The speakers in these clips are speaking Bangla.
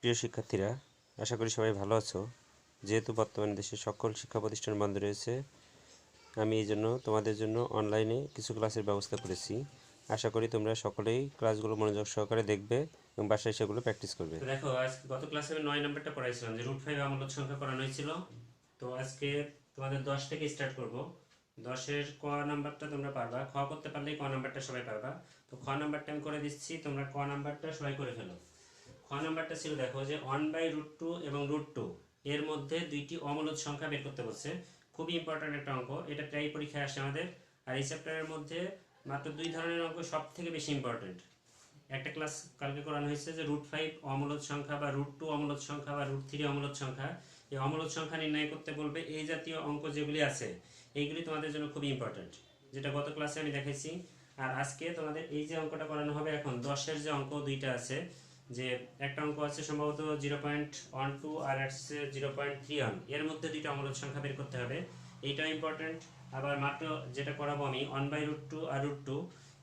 প্রিয় শিক্ষার্থীরা, আশা করি সবাই ভালো আছো। যেহেতু বর্তমানে দেশের সকল শিক্ষা প্রতিষ্ঠান বন্ধ রয়েছে, আমি এই জন্য তোমাদের জন্য অনলাইনে কিছু ক্লাসের ব্যবস্থা করেছি। আশা করি তোমরা সকলেই ক্লাসগুলো মনোযোগ সহকারে দেখবে এবং বাসায় সেগুলো প্র্যাকটিস করবে। দেখো, আজ গত ক্লাসে আমি 9 নাম্বারটা পড়াইছিলাম যে √5 আমূলত সংখ্যা করানো হয়েছিল। তো আজকে তোমাদের 10 থেকে স্টার্ট করব। 10-এর ক নাম্বারটা তোমরা পারবা, খ করতে পারলেই ক নাম্বারটা সবাই পারবা। তো খ নাম্বারটা আমি করে দিচ্ছি, তোমরা ক নাম্বারটা সবাই করে ফেলো। খ নাম্বারটা ছিল, দেখো যে 1/√2 এবং √2 এর মধ্যে দুইটি অমূলত সংখ্যা বের করতে বলছে। খুবই ইম্পর্ট্যান্ট একটা অঙ্ক, এটা প্রায় পরীক্ষায় আসে আমাদের। আর এই চ্যাপ্টারের মধ্যে মাত্র 2 ধরনের অঙ্ক সব থেকে বেশি ইম্পর্ট্যান্ট। একটা ক্লাস কালকে করানো হয়েছে যে √5 অমূলত সংখ্যা বা √2 অমূলত সংখ্যা বা √3 অমূলত সংখ্যা। এই অমূলত সংখ্যা নির্ণয় করতে বলবে। এই জাতীয় অঙ্ক যেগুলি আছে এইগুলি তোমাদের জন্য খুবই ইম্পর্ট্যান্ট, যেটা গত ক্লাসে আমি দেখাইছি। আর আজকে তোমাদের এই যে অঙ্কটা করানো হবে, এখন 10-এর যে অঙ্ক দুইটা আছে, যে একটা অঙ্ক আছে সম্ভবত 0.12 আর আছে 0.31, এর মধ্যে দুইটা অমূলত সংখ্যা বের করতে হবে। এইটাও ইম্পর্ট্যান্ট। আবার মাত্র যেটা করাবো আমি 1/√2 আর √2,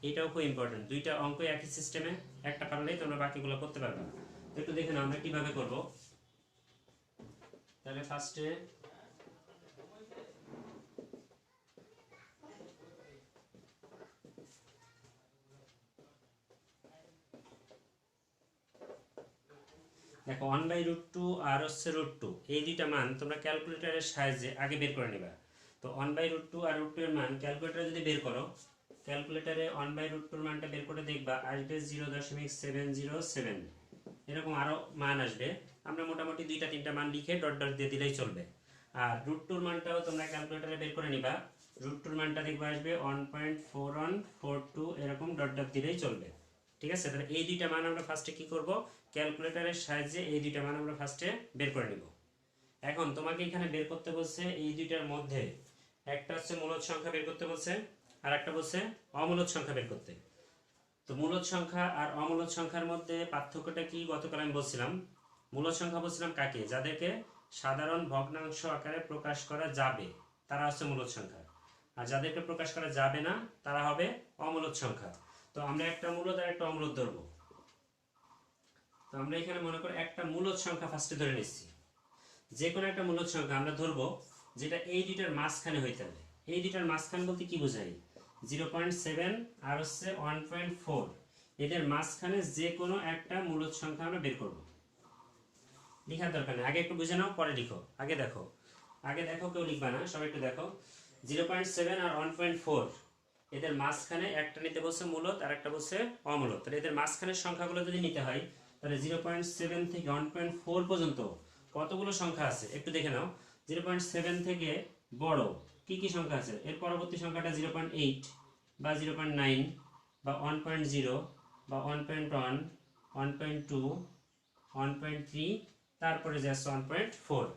এটাও খুব ইম্পর্টেন্ট। দুইটা অঙ্ক একই সিস্টেমে, একটা পারলেই তোমরা বাকিগুলো করতে পারবে। তো একটু দেখে নাও আমরা কিভাবে করব। তাহলে ফার্স্টে দেখো 1/√2 আর হচ্ছে √2, এই দুইটা মান তোমরা ক্যালকুলেটরের সাহায্যে আগে বের করে নিবা। তো 1/√2 আর √2 এর মান ক্যালকুলেটরে যদি বের করো, ক্যালকুলেটরে 1/√2 এর মানটা বের করে দেখবা আসবে 0.707, এরকম আরো মান আসবে। আমরা মোটামুটি দুইটা তিনটা মান লিখে ডট ডট দিয়ে দিলেই চলবে। আর √2 এর মানটাও তোমরা ক্যালকুলেটরে বের করে নিবা। √2 এর মানটা দেখবা আসবে 1.4142, এরকম ডট ডট দিলেই চলবে। ঠিক আছে, তাহলে এই দুইটা মান আমরা ফার্স্টে কি করব, ক্যালকুলেটরের সাহায্যে এই দুইটা মান আমরা ফার্স্টে বের করে নিব। এখন তোমাকে এখানে বের করতে বলছে এই দুইটার মধ্যে একটা হচ্ছে মূলদ সংখ্যা বের করতে বলছে, আর একটা বলছে অমূলদ সংখ্যা বের করতে। তো মূলদ সংখ্যা আর অমূলদ সংখ্যার মধ্যে পার্থক্যটা কি গতকাল আমি বলছিলাম। মূলদ সংখ্যা বলছিলাম কাকে, যাদেরকে সাধারণ ভগ্নাংশ আকারে প্রকাশ করা যাবে তারা হচ্ছে মূলদ সংখ্যা, আর যাদেরকে প্রকাশ করা যাবে না তারা হবে অমূলদ সংখ্যা। তো আমরা একটা মূলদ আর একটা অমূলদ ধরবো। তো আমরা এখানে মনে করি একটা মূলদ সংখ্যা ফার্স্টে ধরে নিচ্ছি। যে কোনো একটা মূলদ সংখ্যা আমরা ধরবো যেটা এই দুইটার মাঝখানে হইতে হবে। এই দুইটার মাঝখান বলতে কি বোঝাই, 0.7 আর হচ্ছে 1.4, এদের মাঝখানে যে কোনো একটা মূলদ সংখ্যা আমরা বের করব। লেখার দরকার নেই, আগে একটু বুঝে নাও পরে লিখো। আগে দেখো কেউ লিখবা না, সবাই একটু দেখো। 0.7 আর 1.4 এদের মাঝখানে একটা নিতে বলছে মূলদ আর একটা বলছে অমূলদ। তাহলে এদের মাঝখানের সংখ্যাগুলো যদি নিতে হয়, তাহলে 0.7 থেকে 1.4 পর্যন্ত কতগুলো সংখ্যা আছে একটু দেখে নাও। 0.7 থেকে বড় কি কি সংখ্যা আছে, এর পরবর্তী সংখ্যাটা 0.8 বা 0.9 বা 1.0 বা 1.1, 1.2, 1.3, তারপরে যে আছে 1.4।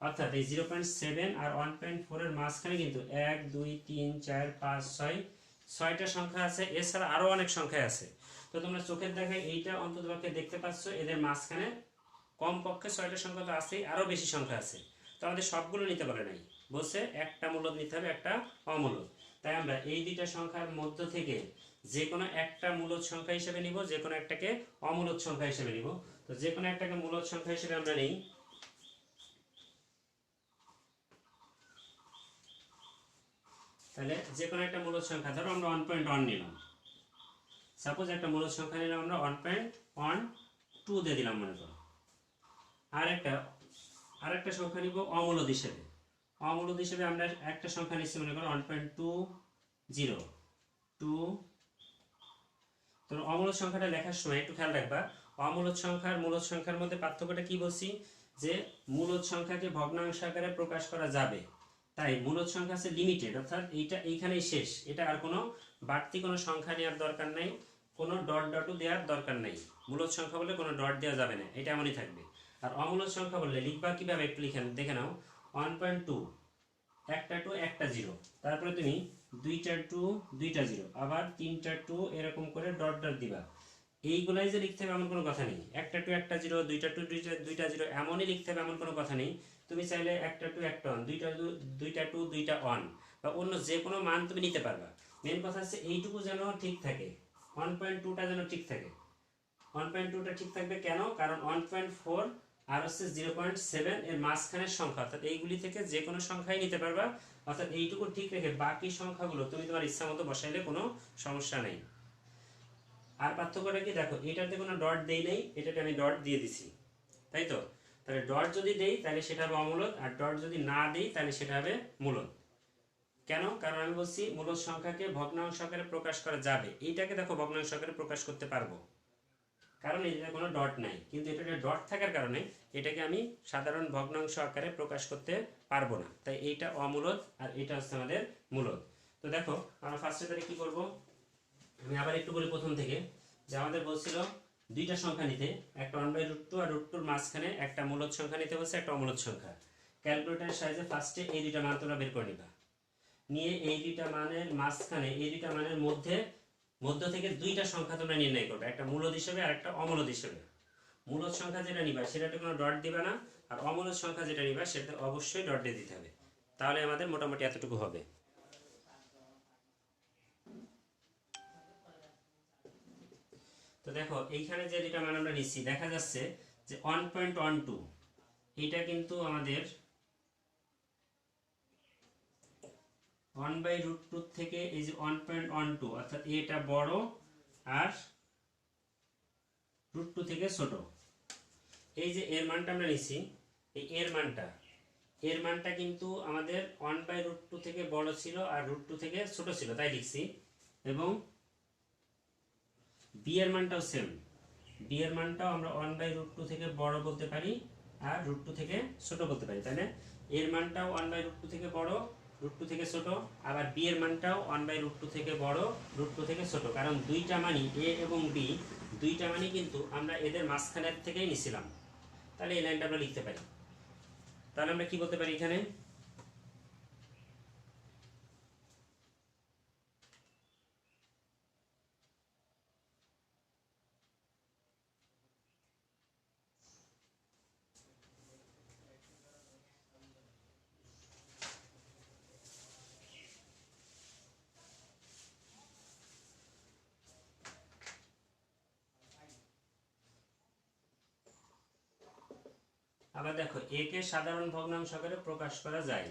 অর্থাৎ এই 0.7 আর 1.4 এর মাঝখানে কিন্তু 1, 2, 3, 4, 5, 6 ছয়টা সংখ্যা আছে। এছাড়া আরো অনেক সংখ্যা আছে। তো তোমরা চোখের দেখায় এইটা অন্ততপক্ষে দেখতে পাচ্ছ, এদের মাঝখানে কমপক্ষে 6টা সংখ্যা তো আছেই, আরো বেশি সংখ্যা আছে। তো আমাদের সবগুলো নিতে বলে নাই, বলছে একটা মূলদ নিতে হবে, একটা অমূলদ। তাই আমরা এই দুইটা সংখ্যার মধ্য থেকে যে কোনো একটা মূলদ সংখ্যা হিসেবে নিব, যে কোনো একটাকে অমূলদ সংখ্যা হিসেবে নিব। তো যে কোনো একটাকে মূলদ সংখ্যা হিসেবে আমরা নেই। তাহলে যে কোনো একটা মূলদ সংখ্যা, ধরো আমরা 1.1 নিলাম, সাপোজ একটা মূলদ সংখ্যা নিলাম আমরা 1.12 দিয়ে দিলাম মনে করো। আর একটা সংখ্যা নিব অমূলদ হিসেবে। অমূলদ হিসেবে আমরা একটা সংখ্যা নিচ্ছি মনে করো 1.20, 2। তো অমূলদ সংখ্যাটা লেখার সময় একটু খেয়াল রাখবা, অমূলদ সংখ্যার মূলদ সংখ্যার মধ্যে পার্থক্যটা কি বলছি, যে মূলদ সংখ্যাকে ভগ্নাংশ আকারে প্রকাশ করা যাবে। তাই মূলদ সংখ্যা আছে লিমিটেড, অর্থাৎ এইটা এইখানেই শেষ, এটা আর কোনো বাড়তি কোনো সংখ্যা নেওয়ার দরকার নাই, কোনো ডট ডটও দেওয়ার দরকার নাই। মূলদ সংখ্যা বলে কোনো ডট দেওয়া যাবে না, এটা এমনই থাকবে। আর অমূলদ সংখ্যা বললে লিখবা কিভাবে একটু লিখে দেখে নাও। 1.2, একটা টু একটা জিরো, তারপরে তুমি দুইটা টু দুইটা জিরো, আবার তিনটা টু, এরকম করে ডট ডট দিবা। এইগুলাই যে লিখতে হবে এমন কোনো কথা নেই। একটা টু একটা জিরো, দুইটা টু দুইটা জিরো এমনই লিখতে হবে এমন কোনো কথা নেই। তুমি চাইলে একটা টু একটা অন, দুইটা টু দুইটা অন, বা অন্য যে কোনো মান তুমি নিতে পারবা। মেন কথা হচ্ছে এইটুকু যেন ঠিক থাকে, 1.2টা যেন ঠিক থাকে। 1.2টা ঠিক থাকবে কেন? কারণ 1.4 আর হচ্ছে 0.7 এর মাঝখানের সংখ্যা, অর্থাৎ এইগুলি থেকে যে কোনো সংখ্যাই নিতে পারবা, অর্থাৎ এইটুকু ঠিক রেখে বাকি সংখ্যাগুলো তুমি তোমার ইচ্ছা মতো বসাইলে কোনো সমস্যা নেই। আর পার্থক্যটা কি দেখো, এটাতে কোনো ডট দেই নেই, এটাতে আমি ডট দিয়ে দিছি, তাই তো? তাহলে ডট যদি দেই তাহলে সেটা হবে অমূলদ, আর ডট যদি না দেই তাহলে সেটা হবে মূলদ। কেন? কারণ আমি বলছি মূলদ সংখ্যাকে ভগ্নাংশ আকারে প্রকাশ করা যাবে, এইটাকে দেখো ভগ্নাংশ আকারে প্রকাশ করতে পারবো, কারণ এটাতে কোনো ডট নাই। কিন্তু এটাতে ডট থাকার কারণে এটাকে আমি সাধারণ ভগ্নাংশ আকারে প্রকাশ করতে পারবো না, তাই এইটা অমূলদ আর এটা হচ্ছে আমাদের মূলদ। তো দেখো আমরা ফার্স্টে তাহলে কি করব, আমি আবার একটু বলি প্রথম থেকে, যে আমাদের বলছিল দুইটা সংখ্যা নিতে, একটা 1/√2 আর √2 মাঝখানে একটা মূলদ সংখ্যা নিতে বলছে, একটা অমূলদ সংখ্যা। ক্যালকুলেটরের সাহায্যে ফার্স্টে এই দুইটা মান তোমরা বের করে নিবা, নিয়ে এই দুইটা মানের মাঝখানে এই দুইটা মানের মধ্য থেকে দুইটা সংখ্যা তোমরা নির্ণয় করবে, একটা মূলদ হিসেবে আর একটা অমূলদ হিসেবে। মূলদ সংখ্যা যেটা নিবা সেটাতে কোনো ডট দিবা না, আর অমূলদ সংখ্যা যেটা নিবা সেটা অবশ্যই ডট দিয়ে দিতে হবে, তাহলে আমাদের মোটামুটি এতটুকু হবে। তো দেখো এইখানে যে দুইটা মান আমরা নিচ্ছি, দেখা যাচ্ছে যে 1.12 এটা কিন্তু আমাদের 1/√2 থেকে এই যে 1.12, অর্থাৎ এটা বড় আর √2 থেকে ছোট। এই যে এর মানটা আমরা নিচ্ছি, এই এর মানটা কিন্তু আমাদের 1/√2 থেকে বড় ছিল আর √2 থেকে ছোট ছিল, তাই লিখছি। এবং বি এর মানটাও সেম, বি এর মানটাও আমরা 1/√2 থেকে বড় বলতে পারি আর √2 থেকে ছোট বলতে পারি, তাই না? এর মানটাও 1/√2 থেকে বড়, √2 থেকে ছোট, আবার বি এর মানটাও 1/√2 থেকে বড়, √2 থেকে ছোট, কারণ দুইটা মানই এ এবং বি, দুইটা মানই কিন্তু আমরা এদের মাঝখানের থেকেই নিছিলাম। তাহলে এই লাইনটা আমরা লিখতে পারি। তাহলে আমরা কি বলতে পারি এখানে, আবার দেখো এ কে সাধারণ ভগ্নাংশ আকারে প্রকাশ করা যায়,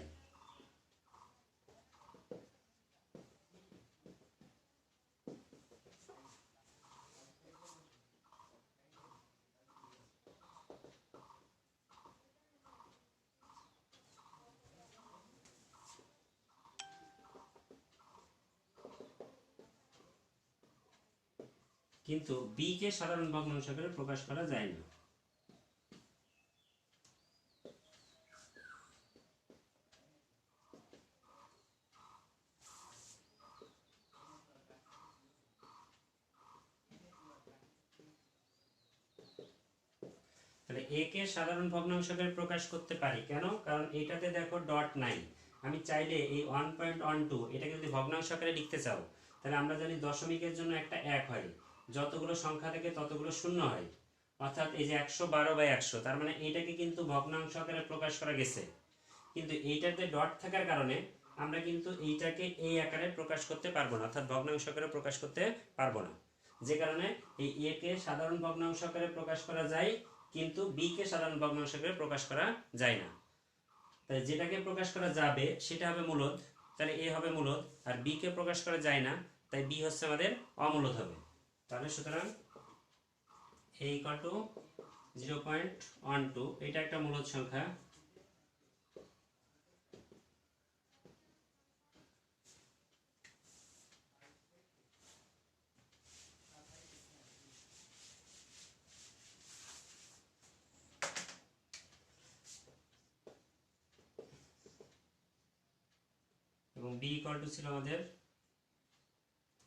কিন্তু বি কে সাধারণ ভগ্নাংশ আকারে প্রকাশ করা যায় না। তাহলে এ কে সাধারণ ভগ্নাংশ আকারে প্রকাশ করতে পারি কেন? কারণ এটাতে দেখো ডট নাই। আমি চাইলে এই 1.12 এটাকে যদি ভগ্নাংশ আকারে লিখতে চাও, তাহলে আমরা জানি দশমিকের জন্য একটা 1 হয়, যতগুলো সংখ্যা থেকে ততগুলো শূন্য হয়, অর্থাৎ এই যে 112/100, তার মানে এইটাকে কিন্তু ভগ্নাংশ আকারে প্রকাশ করা গেছে। কিন্তু এইটাতে ডট থাকার কারণে আমরা কিন্তু এইটাকে এই আকারে প্রকাশ করতে পারবো না, অর্থাৎ ভগ্নাংশ আকারে প্রকাশ করতে পারবো না। যে কারণে এই এ কে সাধারণ ভগ্নাংশ আকারে প্রকাশ করা যায়, কিন্তু বি কে সাধারণ ভগ্নাংশ আকারে প্রকাশ করা যায় না। তাই যেটাকে প্রকাশ করা যাবে সেটা হবে মূলদ, তাহলে এ হবে মূলদ, আর বি কে প্রকাশ করা যায় না, তাই বি হচ্ছে আমাদের অমূলদ হবে। তাহলে সুতরাং a = 0.12 এটা একটা মূলদ সংখ্যা, এবং b = ছিল আমাদের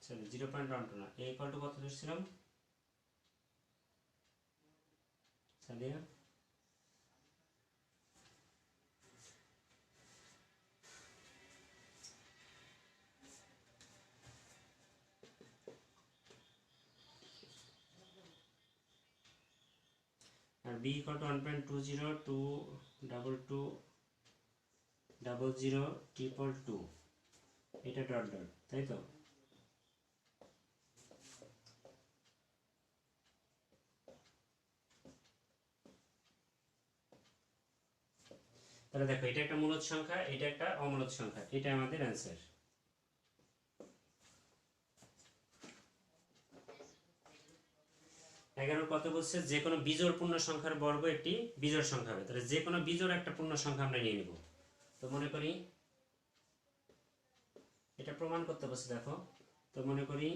0.12 না, a = কত ধরছিলাম সাদিয়া? আর b = 1.2022220022, এটা ডট ডট, তাই তো? তাহলে দেখো এটা একটা মূলদ সংখ্যা, এটা একটা অমূলদ সংখ্যা, এটা আমাদের অ্যান্সার। এগারো কত বলছে, যে কোনো বিজোড় পূর্ণ সংখ্যার বর্গ একটি বিজোড় সংখ্যা হবে। তাহলে যে কোনো বিজোড় একটা পূর্ণ সংখ্যা আমরা নিয়ে নিব। তো মনে করি এটা প্রমাণ করতে বলছে, দেখো। তো মনে করি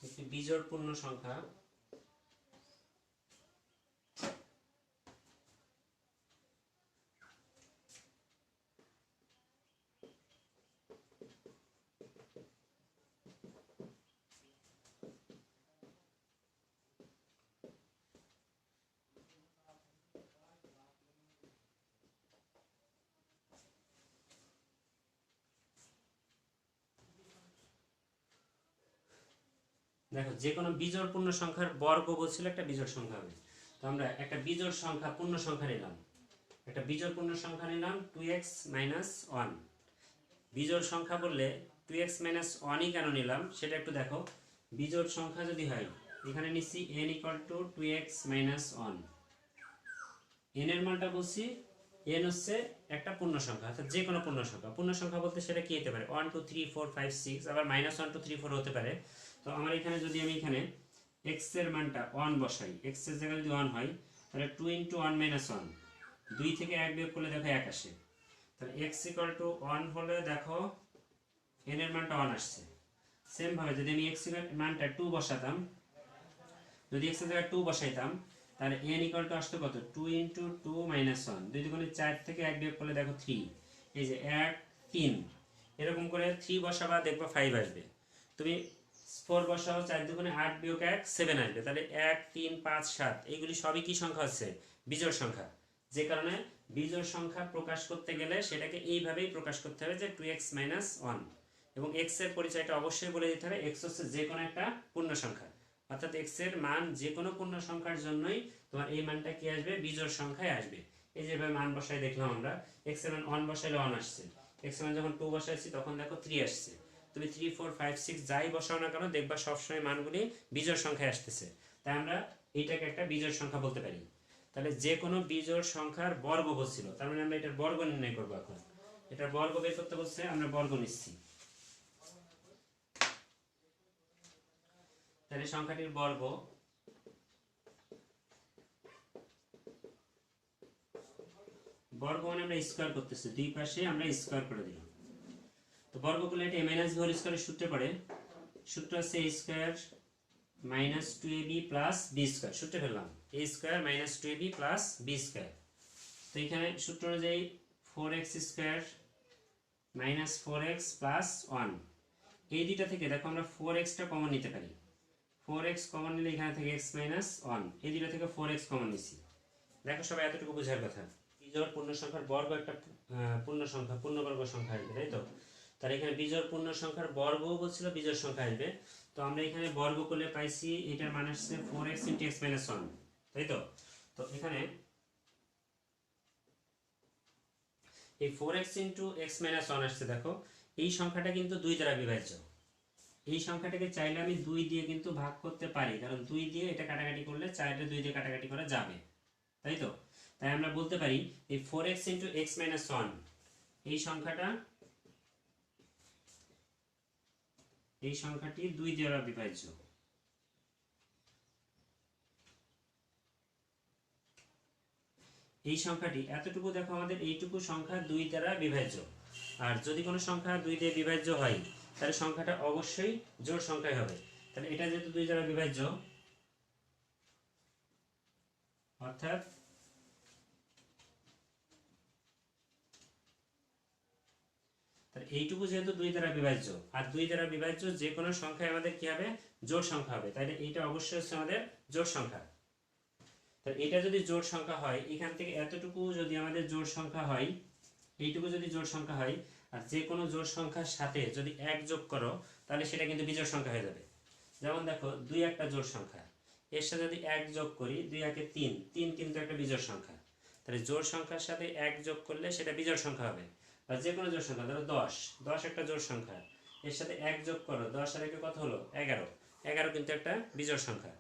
একটি বিজোড় পূর্ণ সংখ্যা দেখো যে কোনো বিজোড় পূর্ণ সংখ্যার বর্গ বলছিল একটা বিজোড় সংখ্যা হবে। তো আমরা একটা বিজোড় সংখ্যা পূর্ণ সংখ্যা নিলাম, একটা বিজোড় পূর্ণ সংখ্যা নিলাম 2x - 1। বিজোড় সংখ্যা বললে 2x - 1ই কেন নিলাম সেটা একটু দেখো। বিজোড় সংখ্যা যদি হয়, এখানে নিচ্ছি n = 2x - 1। n এর মানটা বলছি, n হচ্ছে একটা পূর্ণ সংখ্যা, অর্থাৎ যে কোনো পূর্ণ সংখ্যা। পূর্ণ সংখ্যা বলতে সেটা কি হতে পারে, 1 2 3 4 5 6, আবার -1 2 3 4 হতে পারে। তো আমার এখানে যদি আমি এখানে x এর মানটা 1 বসাই, x এর জায়গায় যদি 1 হয়, তাহলে 2 × 1 - 1, 2 থেকে 1 বিয়োগ করলে দেখো 1 আসে। তাহলে x = 1 হলে দেখো n এর মানটা 1 আসছে। সেম ভাবে যদি আমি x এর মানটা 2 বসাতাম, যদি x এর জায়গায় 2 বসাইতাম, তাহলে n = আসতো কত, 2 × 2 - 1, 2 দুগুণে 4 থেকে 1 বিয়োগ করলে দেখো 3, এই যে 1 3, এরকম করে 3 বসাবা দেখবা 5 আসবে। তুমি 4 বসাও, 4 দুগুণে 8 বিয়োগ 1 7 আসবে। তাহলে 1 3 5 7 এইগুলি সবই কি সংখ্যা হচ্ছে, বিজোড় সংখ্যা। যে কারণে বিজোড় সংখ্যা প্রকাশ করতে গেলে সেটাকে এইভাবেই প্রকাশ করতে হবে, যে 2x - 1, এবং x এর পরিচয়টা অবশ্যই বলে দিতে হবে। x হচ্ছে যে কোনো একটা পূর্ণ সংখ্যা, অর্থাৎ x এর মান যে কোনো পূর্ণ সংখ্যার জন্যই তোমার এই মানটা কি আসবে, বিজোড় সংখ্যায় আসবে। এই যে ভাবে মান বসাই দেখলাম আমরা, x এর মান 1 বসাইলে 1 আসছে, x এর মান যখন 2 বসাইছি তখন দেখো 3 আসছে। তুমি 3 4 5 6 যাই বসাও না কেন দেখবা সবসময় মানগুলি বিজোড় সংখ্যায় আসতেছে। তাই আমরা এইটাকে একটা বিজোড় সংখ্যা বলতে পারি। তাহলে যে কোনো বিজোড় সংখ্যার বর্গ বলছিল, তার মানে আমরা এটার বর্গ নির্ণয় করবো। এখন এটার বর্গ বের করতে বলছে, আমরা বর্গ নিচ্ছি। তাহলে সংখ্যাটির বর্গ, বর্গ মানে আমরা স্কয়ার করতেছি, দুই পাশে আমরা স্কয়ার করে দিলাম। তো বর্গ করলে এটা a - b হোল স্কয়ারের সূত্রে পড়ে। সূত্র আছে a² - 2ab + b², সূত্রে ফেললাম a² - 2ab + b²। তো এখানে সূত্র অনুযায়ী 4x² - 4x + 1, এই দুইটা থেকে দেখো আমরা 4xটা কমন নিতে পারি। 4x কমন নিলে এখানে থেকে x - 1, এই দুইটা থেকে 4x কমন নিছি। দেখো সবাই এতটুকু বোঝার কথা, বিজোড় পূর্ণ সংখ্যার বর্গ একটা পূর্ণ সংখ্যা, পূর্ণবর্গ সংখ্যা আসবে, তাই তো। তাহলে এখানে বিজোড় পূর্ণ সংখ্যার বর্গও বলছিল বিজোড় সংখ্যা আসবে। তো আমরা এখানে বর্গ করলে পাইছি এটার মান আসছে 4x × x - 1, তাই তো। তো এখানে এই 4x × x - 1 আসছে, দেখো এই সংখ্যাটা কিন্তু 2 দ্বারা বিভাজ্য। এই সংখ্যাটাকে চাইলে আমি 2 দিয়ে কিন্তু ভাগ করতে পারি, কারণ 2 দিয়ে এটা কাটাকাটি করলে 4 রে 2 দিয়ে কাটাকাটি করা যাবে, তাই তো। তাই আমরা বলতে পারি এই 4x × x - 1 এই সংখ্যাটি 2 দ্বারা বিভাজ্য। এই সংখ্যাটি এতটুকু দেখো, আমাদের এইটুকু সংখ্যা 2 দ্বারা বিভাজ্য। আর যদি কোনো সংখ্যা 2 দিয়ে বিভাজ্য হয় তাহলে সংখ্যাটা অবশ্যই জোড় সংখ্যায় হবে। তাহলে এটা যেহেতু 2 দ্বারা বিভাজ্য, অর্থাৎ এইটুকু যেহেতু 2 দ্বারা বিভাজ্য, আর 2 দ্বারা বিভাজ্য যে কোনো সংখ্যায় আমাদের কি হবে, জোড় সংখ্যা হবে। তাহলে এইটা অবশ্যই হচ্ছে আমাদের জোড় সংখ্যা। তাহলে এটা যদি জোড় সংখ্যা হয়, এখান থেকে এতটুকু যদি আমাদের জোড় সংখ্যা হয়, এইটুকু যদি জোড় সংখ্যা হয়, আর যে কোনো জোড় সংখ্যার সাথে যদি 1 যোগ করো তাহলে সেটা কিন্তু বিজোড় সংখ্যা হয়ে যাবে। যেমন দেখো 2 একটা জোড় সংখ্যা, এর সাথে যদি 1 যোগ করি, 2 একে 3, 3 কিন্তু একটা বিজোড় সংখ্যা। তাহলে জোড় সংখ্যার সাথে 1 যোগ করলে সেটা বিজোড় সংখ্যা হবে। বা যে কোনো জোড় সংখ্যা, ধরো 10 একটা জোড় সংখ্যা, এর সাথে 1 যোগ করো, 10 আর 1 কত হলো 11। 11 কিন্তু একটা বিজোড় সংখ্যা,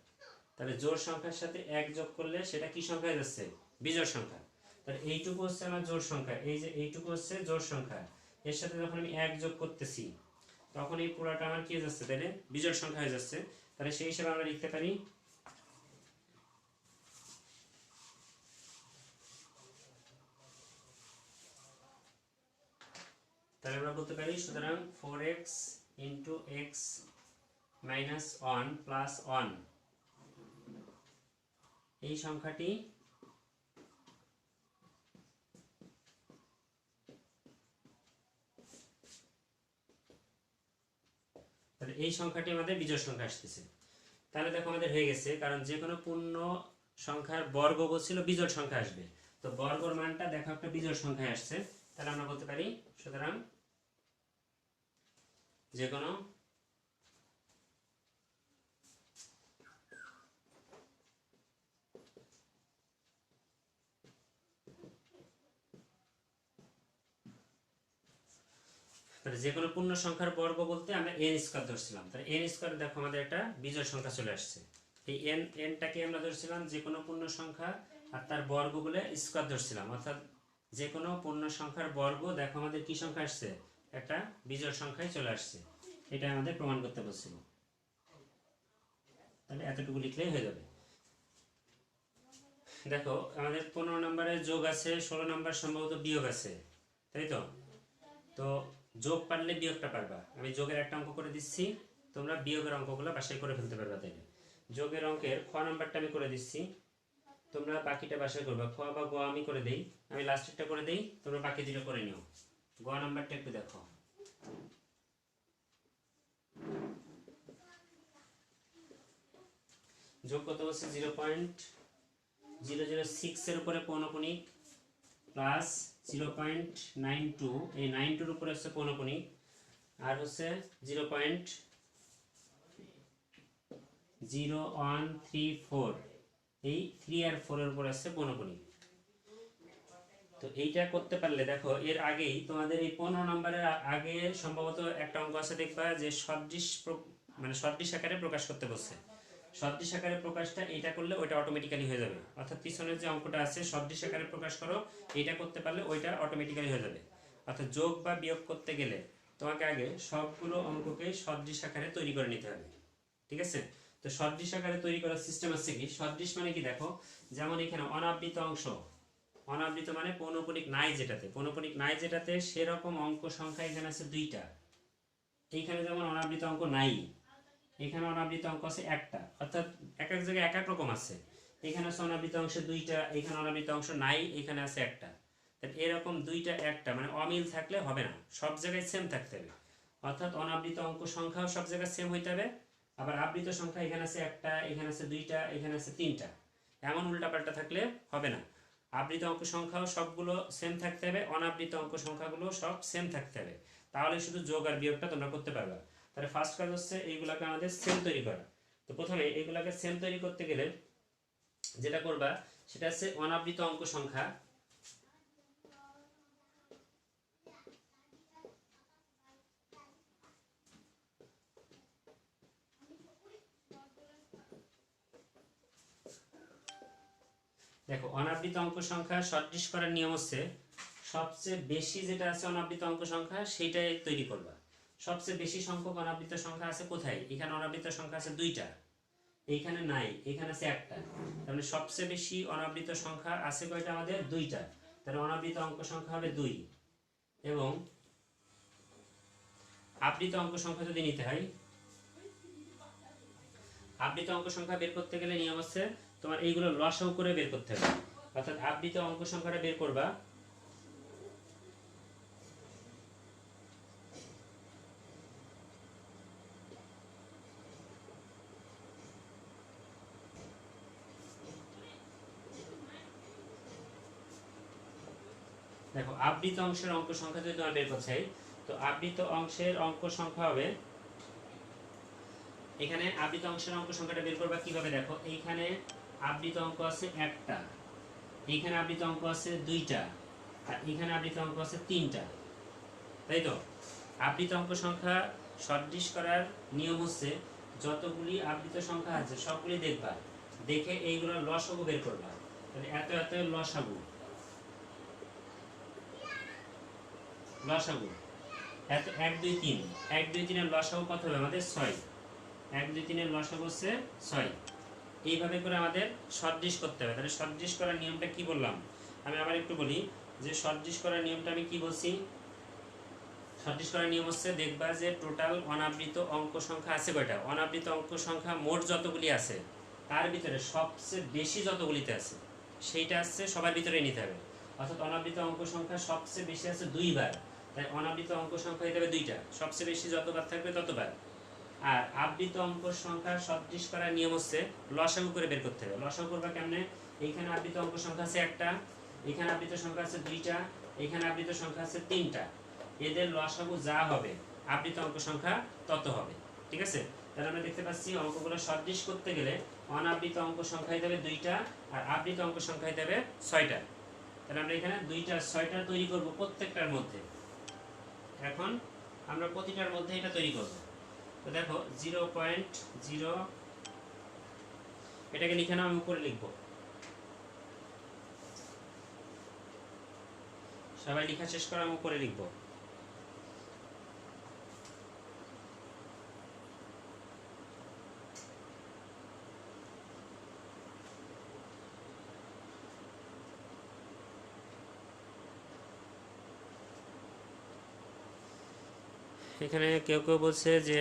তাহলে জোড় সংখ্যার সাথে 1 যোগ করলে সেটা কি সংখ্যা হয়ে যাচ্ছে, বিজোড় সংখ্যা। তাহলে এইটুকু হচ্ছে আমার জোড় সংখ্যা, এই যে এইটুকু হচ্ছে জোড় সংখ্যা, এর সাথে যখন আমি 1 যোগ করতেছি তখন এই পুরাটা আমার কি হয়ে যাচ্ছে, তাহলে বিজোড় সংখ্যা হয়ে যাচ্ছে। তাহলে সেই হিসেবে আমরা লিখতে পারি তাহলে আমরা বলতে পারি সুতরাং 4x into x minus 1 plus 1 এই সংখ্যাটি তাহলে এই সংখ্যাটি আমাদের বিজোড় সংখ্যা আসতেছে। তাহলে দেখো আমাদের হয়ে গেছে, কারণ যে কোনো পূর্ণ সংখ্যার বর্গ বলছিল বিজোড় সংখ্যা আসবে, তো বর্গর মানটা দেখো একটা বিজোড় সংখ্যায় আসছে। তাহলে আমরা বলতে পারি সুতরাং যে কোনো যে কোনো পূর্ণ সংখ্যার বর্গ বলতে আমরা n স্কয়ার ধরছিলাম, তাহলে n স্কয়ার দেখো আমাদের একটা বিজোড় সংখ্যা চলে আসছে। এই nটাকে আমরা ধরছিলাম যে কোনো পূর্ণ সংখ্যা আর তার বর্গগুলো স্কয়ার ধরছিলাম, অর্থাৎ যে কোনো পূর্ণ সংখ্যার বর্গ দেখো আমাদের কি সংখ্যা আসছে, একটা বিজোড় সংখ্যায় চলে আসছে। এটা আমাদের প্রমাণ করতে বলছিল, তাহলে এতটুকু লিখলেই হয়ে যাবে। দেখো আমাদের 15 নম্বরে যোগ আছে, 16 নম্বর সম্ভবত বিয়োগ আছে, তাই তো। তো যোগ পারলে বিয়োগটা পারবা, আমি যোগের একটা অঙ্ক করে দিচ্ছি, তোমরা বিয়োগের অঙ্কগুলো বাসায় করে ফেলতে পারবা। তাইলে যোগের অঙ্কের খ নাম্বারটা আমি করে দিচ্ছি, তোমরা বাকিটা বাসায় করবা। খ বা গ আমি করে দেই, আমি লাস্টেরটা করে দেই, তোমরা বাকি দুটো করে নিও। গ নাম্বারটা একটু দেখো। যোগ কত বলছে, 0.006 এর উপরে পৌনপুনিক প্লাস 0.92, এই 92 উপরে হচ্ছে পৌনপুনিক, আর হচ্ছে 0.0134, এই 3 আর 4 এর উপর আছে পৌনপুনিক। তো এইটা করতে পারলে দেখো এর আগেই তোমাদের এই 15 নম্বরের আগে সম্ভবত একটা অঙ্ক আছে, দেখবা যে সদৃশ মানে সদৃশ আকারে প্রকাশ করতে বলছে। সদৃশ আকারে প্রকাশটা এটা করলে ওইটা অটোমেটিক্যালি হয়ে যাবে, অর্থাৎ পিছনের যে অঙ্কটা আছে সদৃশ আকারে প্রকাশ করো, এটা করতে পারলে ওইটা অটোমেটিক্যালি হয়ে যাবে। অর্থাৎ যোগ বা বিয়োগ করতে গেলে তোমাকে আগে সবগুলো অঙ্ককে সদৃশ আকারে তৈরি করে নিতে হবে, ঠিক আছে। তো সদৃশ আকারে তৈরি করার সিস্টেম আছে কি, সদৃশ মানে কি দেখো, যেমন এখানে অনাবৃত অংশ, অনাবৃত মানে পৌনপুনিক নাই যেটাতে, পৌনপুনিক নাই যেটাতে সেরকম অঙ্ক সংখ্যা এখানে আছে 2টা। এইখানে যেমন অনাবৃত অঙ্ক নাই, এখানে অনাবৃত অঙ্ক আছে একটা, অর্থাৎ এক এক জায়গায় এক এক রকম আছে। এখানে আছে অনাবৃত অংশ 2টা, এখানে অনাবৃত অংশ নাই, এখানে আছে একটা। তাহলে এরকম 2টা একটা মানে অমিল থাকলে হবে না, সব জায়গায় সেম থাকতে হবে। অর্থাৎ অনাবৃত অঙ্ক সংখ্যাও সব জায়গায় সেম হইতে হবে, আবার আবৃত সংখ্যা এখানে আছে একটা, এখানে আছে 2টা, এখানে আছে 3টা, এমন উল্টাপাল্টা থাকলে হবে না। আবৃত অঙ্ক সংখ্যাও সবগুলো সেম থাকতে হবে, অনাবৃত অঙ্ক সংখ্যাগুলো সব সেম থাকতে হবে, তাহলে শুধু যোগ আর বিয়োগটা তোমরা করতে পারবে। তাহলে ফার্স্ট কাজ হচ্ছে এইগুলাকে আমাদের সেম তৈরি করা। তো প্রথমে এইগুলাকে সেম তৈরি করতে গেলে যেটা করবা সেটা হচ্ছে অনাবৃত অঙ্ক সংখ্যা, দেখো অনাবৃত অঙ্ক সংখ্যা সদৃশ করার নিয়ম হচ্ছে সবচেয়ে বেশি যেটা আছে অনাবৃত অঙ্ক সংখ্যা সেইটাই তৈরি করবা। সবচেয়ে বেশি সংখ্যক অনাবৃত সংখ্যা আছে কোথায়, এখানে অনাবৃত সংখ্যা আছে 2টা, এইখানে নাই, এখানে আছে একটা, তাহলে সবচেয়ে বেশি অনাবৃত সংখ্যা আছে কয়টা আমাদের 2টা, তাহলে অনাবৃত অঙ্ক সংখ্যা হবে 2। এবং আবৃত অঙ্ক সংখ্যা যদি নিতে হয়, আবৃত অঙ্ক সংখ্যা বের করতে গেলে নিয়ম হচ্ছে তোমার এইগুলো লসাগু করে বের করতে হবে। অর্থাৎ আবৃত অঙ্ক সংখ্যাটা বের করবা, দেখো আবৃত অংশের অঙ্ক সংখ্যা যদি তোমার বের করতে চাই, তো আবৃত অংশের অঙ্ক সংখ্যা হবে, এখানে আবৃত অংশের অঙ্ক সংখ্যাটা বের করবা কিভাবে, দেখো এইখানে আবৃত অঙ্ক আছে একটা, এইখানে আবৃত অঙ্ক আছে 2টা, আর এখানে আবৃত অঙ্ক আছে 3টা, তাই তো। আবৃত অঙ্ক সংখ্যা সদৃশ করার নিয়ম হচ্ছে যতগুলি আবৃত সংখ্যা আছে সবগুলি দেখবা, দেখে এইগুলো লসাগু বের করবা। তাহলে এত এত লসাগু, লসাগু এত 1 2 3, 1 2 3 এর লসাগু কত হবে আমাদের 6, 1 2 3 এর লসাগু হচ্ছে 6। এইভাবে করে আমাদের সদৃশ করতে হবে। তাহলে সদৃশ করার নিয়মটা কি বললাম আমি আবার একটু বলি, যে সদৃশ করার নিয়মটা আমি কি বলছি। সদৃশ করার নিয়ম হচ্ছে দেখবা যে টোটাল অনাবৃত অঙ্ক সংখ্যা আছে কয়টা, অনাবৃত অঙ্ক সংখ্যা মোট যতগুলি আছে তার ভিতরে সবচেয়ে বেশি যতগুলিতে আছে সেইটা আছে সবার ভিতরে নিতে হবে। অর্থাৎ অনাবৃত অঙ্ক সংখ্যা সবচেয়ে বেশি আছে 2 বার, তাই অনাবৃত অঙ্ক সংখ্যা হতে হবে 2টা, সবচেয়ে বেশি যতবার থাকবে ততবার। আর আবৃত অঙ্ক সংখ্যা সদৃশ করার নিয়ম হচ্ছে লসাগু করে বের করতে হবে। লসাগু করবা কেমনে, এইখানে আবৃত অঙ্ক সংখ্যা আছে একটা, এখানে আবৃত সংখ্যা আছে 2টা, এখানে আবৃত সংখ্যা আছে 3টা, এদের লসাগু যা হবে আবৃত অঙ্ক সংখ্যা তত হবে। ঠিক আছে, তাহলে আমরা দেখতে পাচ্ছি অঙ্কগুলো সদৃশ করতে গেলে অনাবৃত অঙ্ক সংখ্যা হতে হবে 2টা আর আবৃত অঙ্ক সংখ্যা হতে হবে 6টা। তাহলে আমরা এখানে 2টা 6টা তৈরি করব প্রত্যেকটার মধ্যে। এখন আমরা প্রতিটার মধ্যে এটা তৈরি করব। তো দেখো 0.0, এটাকে লিখে নাও, আমি উপরে লিখব। সবাই লেখা শেষ করে আমি উপরে লিখব। এখানে কেউ কেউ বলছে যে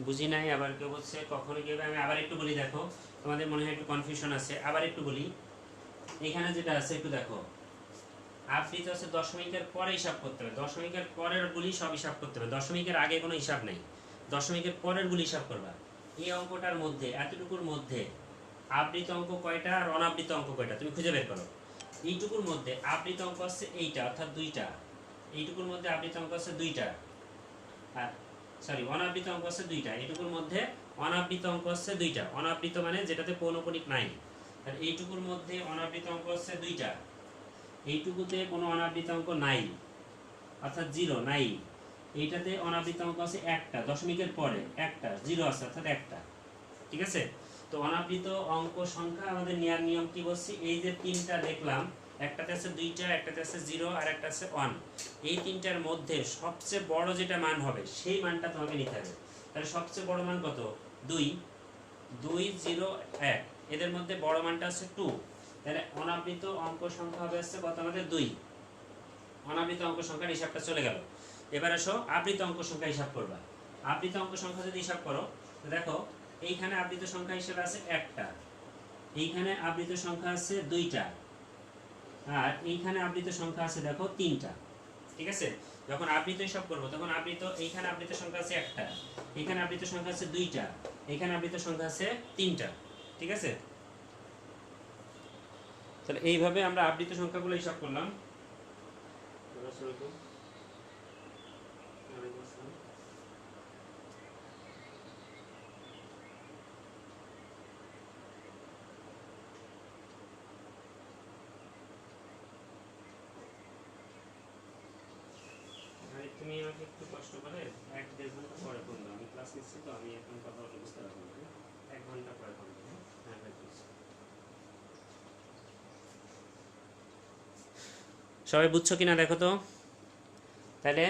বুঝি নাই, আবার কেউ বলছে কখনো কীভাবে, আমি আবার একটু বলি, দেখো তোমাদের মনে হয় একটু কনফিউশন আছে, আবার একটু বলি। এখানে যেটা আছে একটু দেখো, আবৃত আছে দশমিকের পরে হিসাব করতে হবে, দশমিকের পরের গুলি সব হিসাব করতে হবে, দশমিকের আগে কোনো হিসাব নেই, দশমিকের পরের গুলি হিসাব করবা। এই অঙ্কটার মধ্যে এতটুকুর মধ্যে আবৃত অঙ্ক কয়টা আর অনাবৃত অঙ্ক কয়টা তুমি খুঁজে বের করো। এইটুকুর মধ্যে আবৃত অঙ্ক আছে এইটা অর্থাৎ 2টা, এইটুকুর মধ্যে আবৃত অঙ্ক আছে 2টা, আর সরি অনাবৃত অঙ্ক আছে 2টা, এইটুকুর মধ্যে অনাবৃত অঙ্ক আছে 2টা, অনাবৃত মানে যেটাতে পৌনঃপুনিক নাই। আর এইটুকুর মধ্যে অনাবৃত অঙ্ক আছে 2টা, এইটুকুতে কোনো অনাবৃত অঙ্ক নাই অর্থাৎ 0 নাই। এইটাতে অনাবৃত অঙ্ক আছে একটা, দশমিকের পরে একটা 0 আছে অর্থাৎ একটা। ঠিক আছে, তো অনাবৃত অঙ্ক সংখ্যা আমাদের নেওয়ার নিয়ম কি বলছি, এই যে 3টা দেখলাম, একটাতে আছে 2টা, একটাতে আছে 0 আর একটা আছে 1, এই 3টার মধ্যে সবচেয়ে বড় যেটা মান হবে সেই মানটা তোমাকে নিতে হবে। তাহলে সবচেয়ে বড় মান কত, 2, 2 0 1, এদের মধ্যে বড় মানটা আছে 2, তাহলে অনাবৃত অঙ্ক সংখ্যা হবে হচ্ছে কত আমাদের 2। অনাবৃত অঙ্ক সংখ্যার হিসাবটা চলে গেল। এবার আসো আবৃত অঙ্ক সংখ্যা হিসাব করবা। আবৃত অঙ্ক সংখ্যা যদি হিসাব করো তো দেখো এইখানে আবৃত সংখ্যা হিসেবে আছে একটা, এইখানে আবৃত সংখ্যা আছে 2টা, আর এইখানে আবৃত সংখ্যা আছে দেখো 3টা। ঠিক আছে, যখন আবৃত হিসাব করবো তখন আবৃত, এইখানে আবৃত সংখ্যা আছে একটা, এখানে আবৃত সংখ্যা আছে 2টা, এখানে আবৃত সংখ্যা আছে 3টা। ঠিক আছে, তাহলে এইভাবে আমরা আবৃত সংখ্যাগুলো হিসাব করলাম। তুমি আমাকে একটু কষ্ট করে 1-1.5 ঘন্টা পরে ফোন দাও, আমি ক্লাস নিচ্ছি তো, আমি এখন কথা বলতে বুঝতে পারবো না, 1 ঘন্টা পরে ফোন দাও। হ্যাঁ সবাই বুঝছো কিনা দেখো তো। তাহলে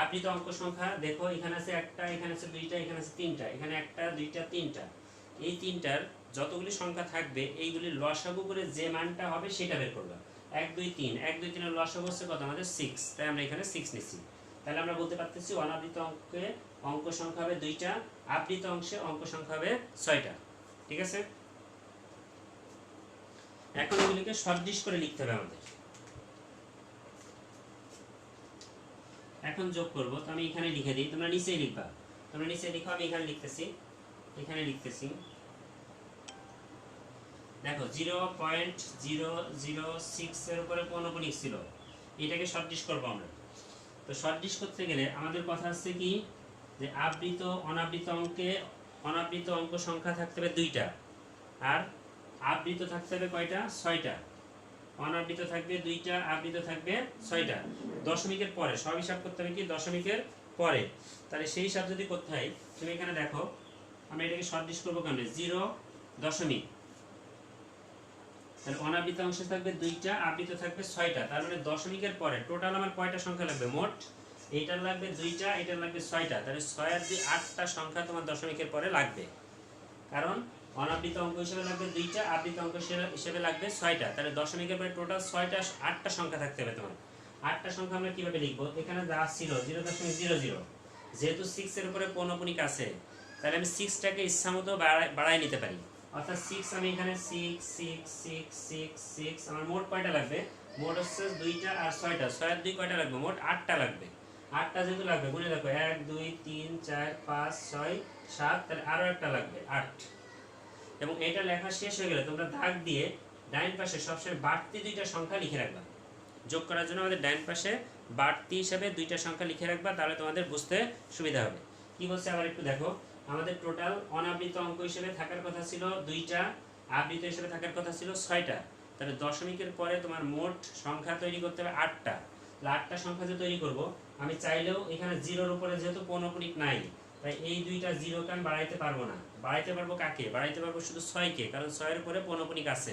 আবৃত অঙ্ক সংখ্যা দেখো, এখানে আছে একটা, এখানে আছে 2টা, এখানে আছে 3টা, এখানে একটা 2টা 3টা, এই 3টার যতগুলি সংখ্যা থাকবে এইগুলি লসাগু করে যে মানটা হবে সেটা বের করবা। 1 2 3, 1 2 3 এর লসাগু হচ্ছে কত আমাদের 6, তাই আমরা এখানে 6 নিচ্ছি। তাহলে আমরা বলতে পারতেছি অনাবৃত অঙ্কে অঙ্ক সংখ্যা হবে 2টা, আবৃত অংশে অঙ্ক সংখ্যা হবে 6টা। ঠিক আছে, এখন এগুলিকে সদৃশ করে লিখতে হবে আমাদের। এখন যোগ করব, তো আমি এখানে লিখে দিই, তোমরা নিচেই লিখবা, তোমরা নিচে লিখো, আমি এখানে লিখতেছি, এখানে লিখতেছি। দেখো 0.006 এর উপরে পৌনঃপুনিক ছিল, এটাকে সদৃশ করব আমরা। তো সদৃশ করতে গেলে আমাদের কথা হচ্ছে কি, যে আবৃত অনাবৃত অঙ্কে অনাবৃত অঙ্ক সংখ্যা থাকতে হবে 2টা, আর আবৃত থাকতে হবে কয়টা, 6টা। অনাবৃত থাকবে 2টা, আবৃত থাকবে 6টা। দশমিকের পরে সব হিসাব করতে হবে কি, দশমিকের পরে, তাহলে সেই হিসাব যদি করতে হয় তুমি এখানে দেখো আমরা এটাকে সদৃশ করবো কেমন, 0 তাহলে অনাবৃত অংশ থাকবে 2টা, আবৃত থাকবে 6টা, তার মানে দশমিকের পরে টোটাল আমার কয়টা সংখ্যা লাগবে মোট, এইটার লাগবে 2টা, এটার লাগবে 6টা, তাহলে 6 আর 2 8টা সংখ্যা তোমার দশমিকের পরে লাগবে। কারণ অনাবৃত অঙ্ক হিসেবে লাগবে 2টা, আবৃত অঙ্ক হিসেবে লাগবে 6টা, তাহলে দশমিকের পরে টোটাল 8টা সংখ্যা থাকতে হবে তোমার। 8টা সংখ্যা আমরা কিভাবে লিখবো, এখানে যা ছিল 0.00, যেহেতু 6 এর উপরে পৌনঃপুনিক আছে তাহলে আমি 6টাকে ইচ্ছামতো বাড়াই নিতে পারি, অর্থাৎ 6 আমি এখানে 6 6 6 6 6 আমার মোট কয়টা লাগবে, মোট হচ্ছে 2টা আর 6টা, 6 আর 2 কয়টা লাগবে, মোট 8টা লাগবে। 8টা যেহেতু লাগবে গুনে দেখো 1 2 3 4 5 6 7, তাহলে আরো একটা লাগবে 8। এবং এটা লেখা শেষ হয়ে গেলে তোমরা দাগ দিয়ে ডাইন পাশে সবসময় বাড়তি 2টা সংখ্যা লিখে রাখবা। যোগ করার জন্য আমাদের ডাইন পাশে বাড়তি হিসাবে 2টা সংখ্যা লিখে রাখবা, তাহলে তোমাদের বুঝতে সুবিধা হবে। কি বলছে আবার একটু দেখো, আমাদের টোটাল অনাবৃত অঙ্ক হিসেবে থাকার কথা ছিল 2টা, আবৃত হিসেবে থাকার কথা ছিল 6টা, তাহলে দশমিকের পরে তোমার মোট সংখ্যা তৈরি করতে হবে 8টা। 8টা সংখ্যা যে তৈরি করব, আমি চাইলেও এখানে 0-র উপরে যেহেতু পৌনঃপুনিক নাই, তাই এই 2টা 0কে আমি বাড়াইতে পারবো না। বাড়াইতে পারবো কাকে, বাড়াইতে পারবো শুধু 6কে, কারণ 6-এর উপরে পৌনঃপুনিক আছে,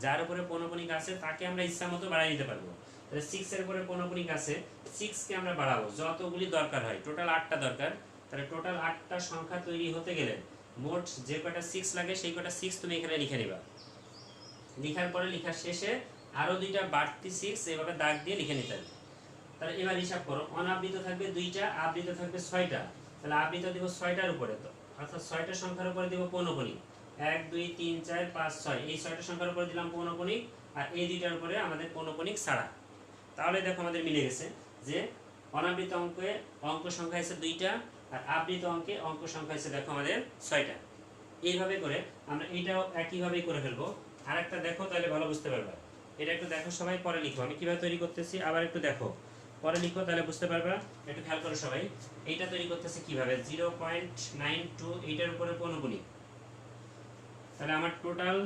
যার উপরে পৌনঃপুনিক আছে তাকে আমরা ইচ্ছা মতো বাড়াই দিতে পারবো। তাহলে 6-এর উপরে পৌনঃপুনিক আছে, 6কে আমরা বাড়াবো যতগুলি দরকার হয়, টোটাল 8টা দরকার। তাহলে টোটাল 8টা সংখ্যা তৈরি হতে গেলে মোট যে কয়টা 6 লাগে সেই কয়টা 6 তুমি এখানে লিখে নিবা। লিখার পরে লেখার শেষে আরো 2টা বাড়তি 6 এইভাবে দাগ দিয়ে লিখে নিতে হবে। তাহলে এবার হিসাব করো, অনাবৃত থাকবে 2টা, আবৃত থাকবে 6টা, তাহলে আবৃত দিব 6টার উপরে, তো অর্থাৎ 6টা সংখ্যার উপরে দিব পৌনঃপুনিক, 1 2 3 4 5 6, এই 6টা সংখ্যার উপরে দিলাম পৌনঃপুনিক, আর এই 2টার উপরে আমাদের পৌনঃপুনিক ছাড়া। তাহলে দেখো আমাদের মিলে গেছে যে অনাবৃত অঙ্কে অঙ্ক সংখ্যা হচ্ছে 2টা, আর আবৃত অঙ্কে অঙ্ক সংখ্যা হচ্ছে দেখো আমাদের 6টা। এইভাবে করে আমরা এইটাও একইভাবেই করে ফেলবো। আরেকটা দেখো তাহলে ভালো বুঝতে পারবা, এটা একটু দেখো সবাই, পরে লিখো আমি কিভাবে তৈরি করতেছি, আবার একটু দেখো পরে লিখো তাহলে বুঝতে পারবা। একটু খেয়াল করো সবাই, এইটা তৈরি করতেছে কিভাবে, 0.92 এইটার উপরে পৌনঃপুনিক, তাহলে আমার টোটাল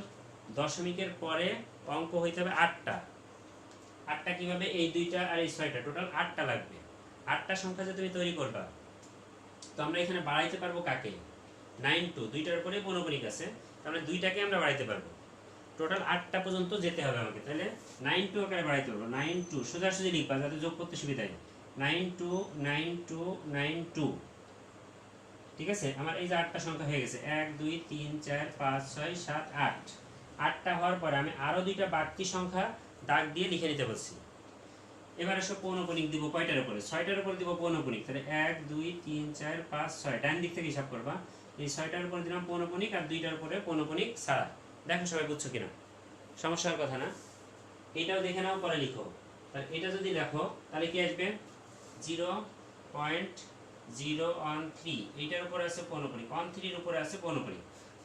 দশমিকের পরে অঙ্ক হইতে হবে 8টা। 8টা কিভাবে, এই 2টা আর এই 6টা, টোটাল 8টা লাগবে। 8টা সংখ্যা যে তুমি তৈরি করবা, তো আমরা এখানে বাড়াইতে পারবো কাকে, 92, 2টার উপরে পৌনঃপুনিক আছে, তাহলে 2টাকে আমরা বাড়াইতে পারবো। টোটাল 8টা পর্যন্ত যেতে হবে আমাকে, তাহলে 92 আকারে বাড়াইতে পারবো। 92 সোজাসুজি লিখবা যাতে যোগ করতে সুবিধা হয়, 92 92 92। ঠিক আছে, আমার এই যে 8টা সংখ্যা হয়ে গেছে, 1 2 3 4 5 6 7 8। 8টা হওয়ার পরে আমি আরো 2টা বাড়তি সংখ্যা দাগ দিয়ে লিখে নিতে বলছি। এবারে সব পৌনঃপুনিক দিব কয়টার উপরে, 6টার উপরে দিব পৌনঃপুনিক, তাহলে 1 2 3 4 5 6, ডান দিক থেকে হিসাব করবা, এই 6টার উপরে দিলাম পৌনঃপুনিক আর 2টার উপরে পৌনঃপুনিক ছাড়া। দেখো সবাই বুঝছো কিনা, সমস্যার কথা না। এটাও দেখে নাও পরে লিখো, তাহলে এটা যদি দেখো তাহলে কি আসবে, 0.013, এইটার উপরে আছে পৌনঃপুনিক, 3-র উপরে আছে পৌনঃপুনিক।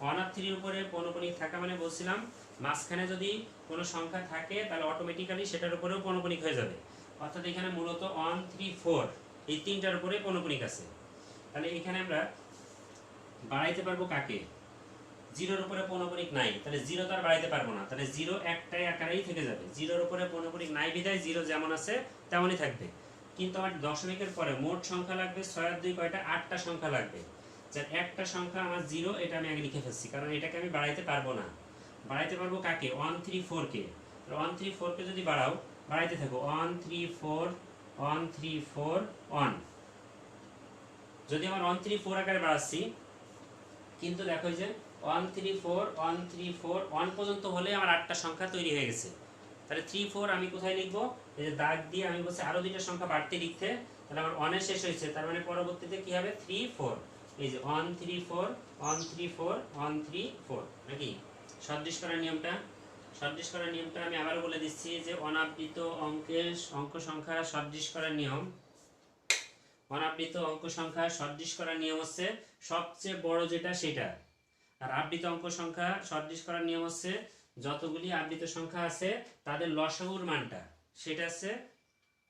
1 আর 3-র উপরে পৌনঃপুনিক থাকা মানে বলছিলাম মাঝখানে যদি কোনো সংখ্যা থাকে তাহলে অটোমেটিক্যালি সেটার উপরেও পৌনঃপুনিক হয়ে যাবে, অর্থাৎ এখানে মূলত 1 3 4 এই 3টার উপরে পৌনঃপুনিক আছে। তাহলে এখানে আমরা বাড়াইতে পারবো কাকে, 0-র উপরে পৌনঃপুনিক নাই, তাহলে 0 তো আর বাড়াইতে পারবো না, তাহলে 0 একটাই আকারেই থেকে যাবে। 0-র উপরে পৌনঃপুনিক নাই বিধায় 0 যেমন আছে তেমনই থাকবে। কিন্তু আমার দশমিকের পরে মোট সংখ্যা লাগবে 6 আর 2 কয়টা, 8টা সংখ্যা লাগবে। যার একটা সংখ্যা আমার 0, এটা আমি আগে লিখে ফেলছি, কারণ এটাকে আমি বাড়াইতে পারবো না। বাড়াইতে পারবো কাকে, 1 3 4 কে। 1 3 4 কে যদি বাড়াও, বাড়াইতে থাকো 1 3 4 1 3 4 1। যদি আমার 1 3 4 আকারে বাড়াচ্ছি, কিন্তু দেখো যে 1 3 4 1 3 4 1 পর্যন্ত হলে আমার 8টা সংখ্যা তৈরি হয়ে গেছে। তাহলে 3 4 আমি কোথায় লিখবো, এই যে দাগ দিয়ে আমি বলছি আরো 2টা সংখ্যা বাড়তে লিখতে, তাহলে আমার 1 এ শেষ হয়েছে, তার মানে পরবর্তীতে কি হবে 3 4, এই যে 1 3 4 1 3 4 1 3 4, নাকি সদৃশ করার নিয়মটা। সদৃশ করার নিয়মটা আমি আবারও বলে দিচ্ছি যে অনাবৃত অঙ্কের অঙ্ক সংখ্যা সদৃশ করার নিয়ম, অনাবৃত অঙ্ক সংখ্যা সদৃশ করার নিয়ম হচ্ছে সবচেয়ে বড় যেটা সেটা, আর আবৃত অঙ্ক সংখ্যা সদৃশ করার নিয়ম হচ্ছে যতগুলি আবৃত সংখ্যা আছে তাদের লসাগুর মানটা, সেটা হচ্ছে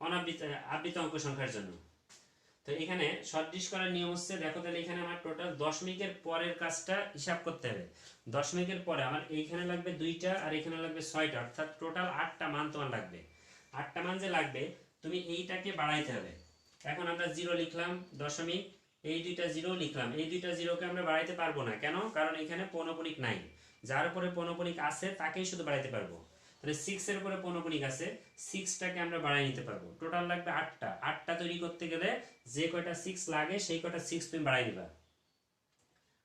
অনাবৃত আবৃত অঙ্ক সংখ্যার জন্য। তো এখানে সদৃশ করার নিয়ম হচ্ছে, দেখো তাহলে এখানে আমার টোটাল দশমিকের পরের কাজটা হিসাব করতে হবে। দশমিকের পরে আমার এইখানে লাগবে 2টা আর এখানে লাগবে 6টা, অর্থাৎ টোটাল 8টা মান তোমার লাগবে। 8টা মান যে লাগবে তুমি এইটাকে বাড়াইতে হবে, এখন আমরা 0 লিখলাম দশমিক, এই দুইটা 0 লিখলাম, এই দুইটা 0কে আমরা বাড়াইতে পারবো না, কেন? কারণ এখানে পৌনঃপুনিক নাই, যার উপরে পৌনঃপুনিক আছে তাকেই শুধু বাড়াইতে পারবো। তাহলে 6 এর উপরে পৌনঃপুনিক আছে, 6টাকে আমরা বাড়াই নিতে পারবো। টোটাল লাগবে 8টা, 8টা তৈরি করতে গেলে যে কয়টা 6 লাগে সেই কয়টা 6 তুমি বাড়াই দিবা।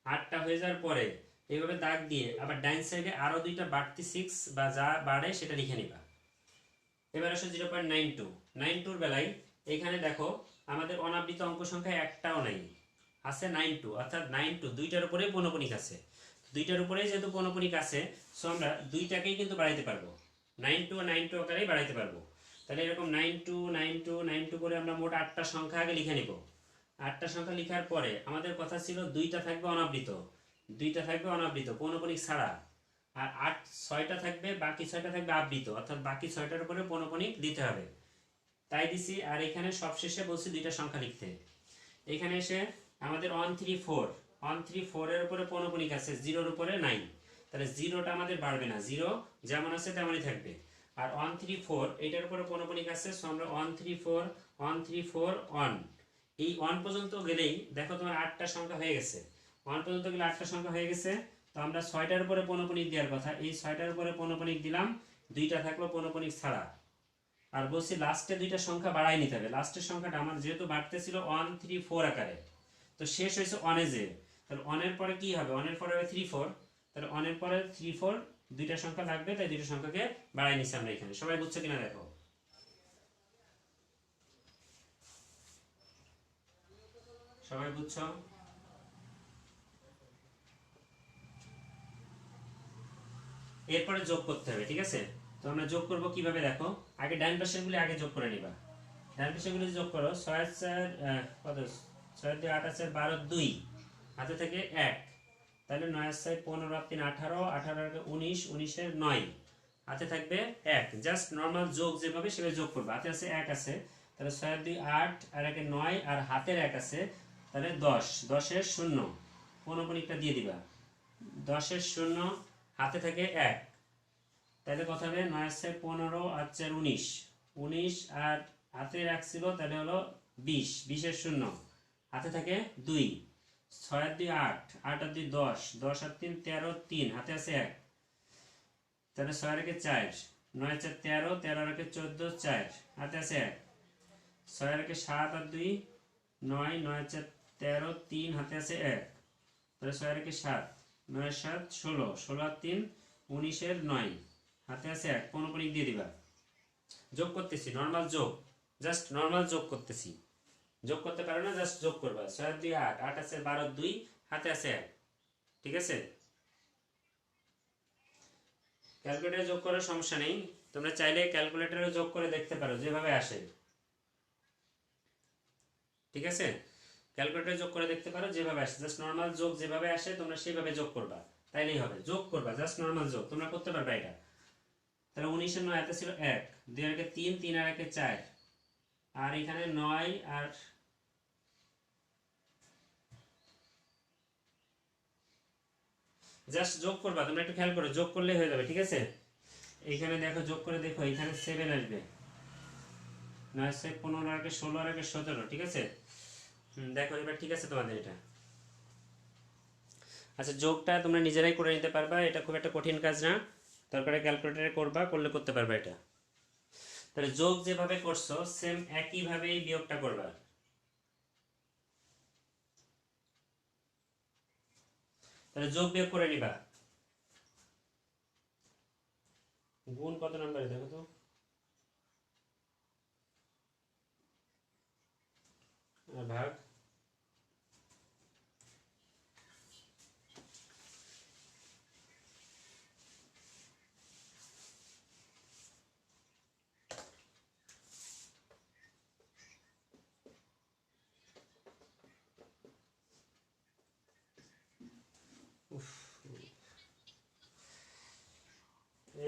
8টা হয়ে যাওয়ার পরে এইভাবে দাগ দিয়ে আবার ডাইন সাইডে আরো দুইটা বাড়তি 6 বা যা বাড়ে সেটা লিখে নিবা। এবার আসো 0.92, 92 বেলায় এখানে দেখো আমাদের অনাবৃত অঙ্ক সংখ্যা একটাও নাই, আছে 92, অর্থাৎ 92 দুইটার উপরে পৌনঃপুনিক আছে। দুইটার উপরে যেহেতু পৌনঃপুনিক আছে, সো আমরা দুইটাকেই কিন্তু বাড়াইতে পারবো, 92 আর 92 আকারেই বাড়াইতে পারবো। তাহলে এরকম 92 92 92 করে আমরা মোট 8টা সংখ্যা আগে লিখে নিব। 8টা সংখ্যা লিখার পরে আমাদের কথা ছিল দুইটা থাকবে অনাবৃত, দুইটা থাকবে অনাবৃত পৌনঃপুনিক ছাড়া, আর 6টা থাকবে, বাকি 6টা থাকবে আবৃত, অর্থাৎ বাকি 6টার উপরে পৌনঃপুনিক দিতে হবে, তাই দিছি। আর এখানে সবশেষে বলছি দুইটা সংখ্যা লিখতে। এখানে এসে আমাদের 134, 134 এর উপরে পৌনঃপুনিক আছে, 0-র উপরে নাই, তাহলে 0টা আমাদের বাড়বে না, 0 যেমন আছে তেমনই থাকবে। আর 134 এটার উপরে পৌনঃপুনিক আছে, সো আমরা 134 134 1, এই 1 পর্যন্ত গেলেই দেখো তোমার 8টা সংখ্যা হয়ে গেছে। 1 পর্যন্ত গেলে 8টা সংখ্যা হয়ে গেছে, তো আমরা 6টার উপরে পৌনঃপুনিক দেওয়ার কথা, এই 6টার উপরে পৌনঃপুনিক দিলাম, দুইটা থাকলো পৌনঃপুনিক ছাড়া। আর বলছি লাস্টে দুইটা সংখ্যা বাড়াই নিতে হবে, লাস্টের সংখ্যাটা আমার যেহেতু বাড়তেছিল 134 আকারে, তো শেষ হয়েছে 1 এ যে, তাহলে 1 এর পরে কি হবে? 1 এর পরে হবে 34, তাহলে 1 এর পরে 34 দুইটা সংখ্যা লাগবে, তাই দুইটা সংখ্যাকে বাড়াই নিছি আমরা এখানে। সবাই বুঝছো কিনা দেখো। সবাই বুঝছো? এরপরে যোগ করতে হবে, ঠিক আছে? তো আমরা যোগ করব কিভাবে দেখো, আগে ডান পাশের গুলি আগে যোগ করে নিবা। ডান পাশের গুলি যোগ করো, 6 আর 4 কত, 6 2 8 আছে 12 2, হাতে থেকে 1, তাহলে 9 আর 4 15 আর 3 18, 18 আর 19, 19 এর 9, হাতে থাকবে 1। জাস্ট নরমাল যোগ যেভাবে সেভাবে যোগ করবে। হাতে আছে 1 আছে, তাহলে 6 আর 2 8, আর 1 এর 9, আর হাতের 1 আছে, তাহলে 10, 10 এর 0, পৌনঃপুনিকটা দিয়ে দিবা। 10 এর 0, হাতে থাকে 1, তাহলে কত হবে? 9 আর 4 15, আর 4 19, 19 আর হাতে রাখছিল, তাহলে হলো 20, 20 এর 0, হাতে থাকে 2, 6 আর 2 8, 8 আর 2 10, 10 আর 3 13, 3 হাতে আছে 1, তাহলে 6 আর 1 4, 9 আর 4 13, 13 আর 1 14, 4 হাতে আছে 1, 6 আর 1 7 আর 2 9, 9 আর 4 13, 3 হাতে আছে 1, তাহলে 6 আর 1 7, 9 আর 7 16, 16 আর 3 19 এর 9, হাতে আছে 1, পৌনঃপুনিক দিয়ে দিবা। যোগ করতেছি, নরমাল যোগ, জাস্ট নরমাল যোগ করতেছি। যোগ করতে পারো না, জাস্ট যোগ করবা। 6 আর 2 8, 8 আছে 12 2, হাতে আছে 1, ঠিক আছে? ক্যালকুলেটরে যোগ করার সমস্যা নেই, তোমরা চাইলে ক্যালকুলেটরে যোগ করে দেখতে পারো যেভাবে আসে, ঠিক আছে? ক্যালকুলেটরে যোগ করে দেখতে পারো যেভাবে আসে, জাস্ট নরমাল যোগ যেভাবে আসে তোমরা সেইভাবে যোগ করবা, তাইলেই হবে। যোগ করবা, জাস্ট নরমাল যোগ, তোমরা করতে পারবা এটা। তাহলে 19 এর 9 হাতে ছিল 1, 2 আর 1 3, 3 আর 1 4, আর এখানে 9 আর জাস্ট যোগ করবা। তোমরা একটু খেয়াল করো, যোগ করলেই হয়ে যাবে, ঠিক আছে? এইখানে দেখো, যোগ করে দেখো, এখানে 7 আসবে, 9 6 15 আর 1 16 আর 1 17, ঠিক আছে? দেখো এবার ঠিক আছে তোমাদের এটা। আচ্ছা, যোগটা তোমরা নিজেরাই করে নিতে পারবা, এটা খুব একটা কঠিন কাজ না, দরকারে ক্যালকুলেটরে করবা, করলে করতে পারবা এটা। তাহলে যোগ যেভাবে করছো সেম একইভাবেই বিয়োগটা করবা। তাহলে যোগ বিয়োগ করে নিবা। গুণ কত নাম্বারে দেখো তো, আর ভাগ,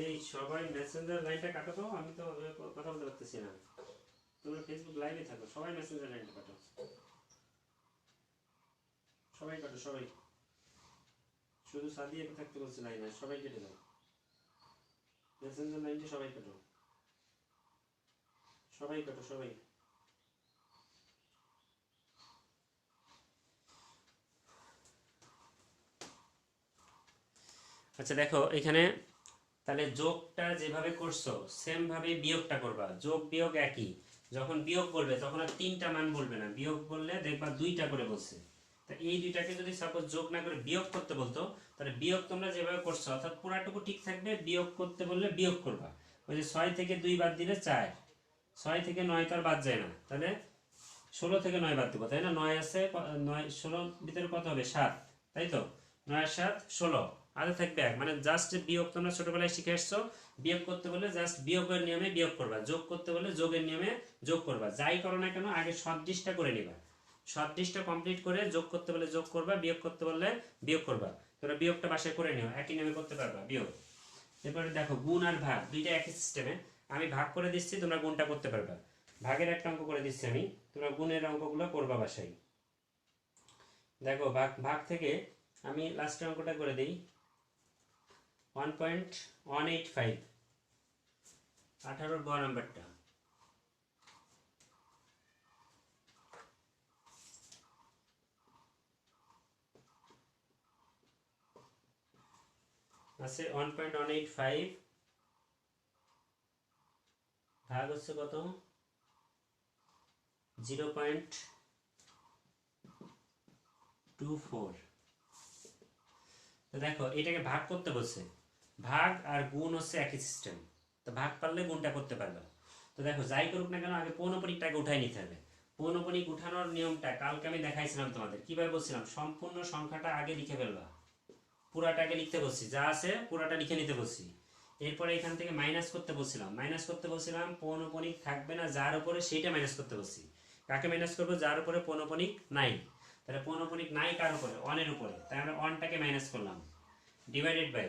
এই সবাই মেসেঞ্জার লাইনটা কাটো তো, আমি তো কথা বলতে পারতেছি না। তোমরা ফেসবুক লাইভে থাকো, সবাই মেসেঞ্জার লাইনটা কাটো, সবাই কাটো, সবাই। শুধু সাদিয়াকে থাকতে বলছে লাইনে, সবাই কেটে দাও মেসেঞ্জার লাইনটা, সবাই কাটো, সবাই কাটো, সবাই। আচ্ছা দেখো এখানে তাহলে যোগটা যেভাবে করছো সেম ভাবে বিয়োগটা করবা, যোগ বিয়োগ একই। যখন বিয়োগ বলবে তখন আর তিনটা মান বলবে না, বিয়োগ বললে দেখবা দুইটা করে বলছে। তা এই দুইটাকে যদি সাপোজ যোগ না করে বিয়োগ করতে বলতো, তাহলে বিয়োগ তোমরা যেভাবে করছো অর্থাৎ পুরাটুকু ঠিক থাকবে, বিয়োগ করতে বললে বিয়োগ করবা। ওই যে 6 থেকে 2 বাদ দিলে 4, 6 থেকে 9 তো আর বাদ যায় না, তাহলে 16 থেকে 9 বাদ দেবো, তাই না? 9 আছে, 9 16 ভিতরে কত হবে? 7, তাই তো? 9 আর 7 16, আগে থাকবে 1। মানে জাস্ট বিয়োগ তোমরা ছোটবেলায় শিখে আসছো, বিয়োগ করতে বলে জাস্ট বিয়োগের নিয়মে বিয়োগ করবা, যোগ করতে বলে যোগের নিয়মে যোগ করবা। যাই করো না কেন আগে সদৃশটা করে নিবা, সদৃশটা কমপ্লিট করে যোগ করতে বলে যোগ করবা, বিয়োগ করতে বললে বিয়োগ করবা। তোমরা বিয়োগটা বাসায় করে নিও, একই নিয়মে করতে পারবা বিয়োগ। এরপরে দেখো গুণ আর ভাগ দুইটা একই সিস্টেমে, আমি ভাগ করে দিচ্ছি, তোমরা গুণটা করতে পারবা। ভাগের একটা অঙ্ক করে দিচ্ছি আমি, তোমরা গুণের অঙ্কগুলো করবা বাসায়। দেখো ভাগ ভাগ থেকে আমি লাস্টের অঙ্কটা করে দিই। 1.185, 18 গ নাম্বারটা। আছে 1.185, ভাগ হচ্ছে কত? 0.24। তো দেখো এটাকে ভাগ করতে বলছে, ভাগ আর গুণ হচ্ছে একই সিস্টেম, তো ভাগ পারলে গুণটা করতে পারবে। তো দেখো যাই করুক না কেন আগে পৌনপণিকটাকে উঠাই নিতে হবে। পৌনপণিক উঠানোর নিয়মটা কালকে আমি দেখাইছিলাম তোমাদের, কিভাবে বলছিলাম? সম্পূর্ণ সংখ্যাটা আগে লিখে ফেলবা, পুরাটাকে লিখতে বলছি, যা আছে পুরাটা লিখে নিতে বলছি। এরপরে এখান থেকে মাইনাস করতে বলছিলাম, পৌনপণিক থাকবে না যার উপরে সেইটা মাইনাস করতে বলছি। কাকে মাইনাস করবো? যার উপরে পৌনপণিক নাই। তাহলে পৌনপণিক নাই কার উপরে? অনের উপরে, তাই আমরা অনটাকে মাইনাস করলাম, ডিভাইডেড বাই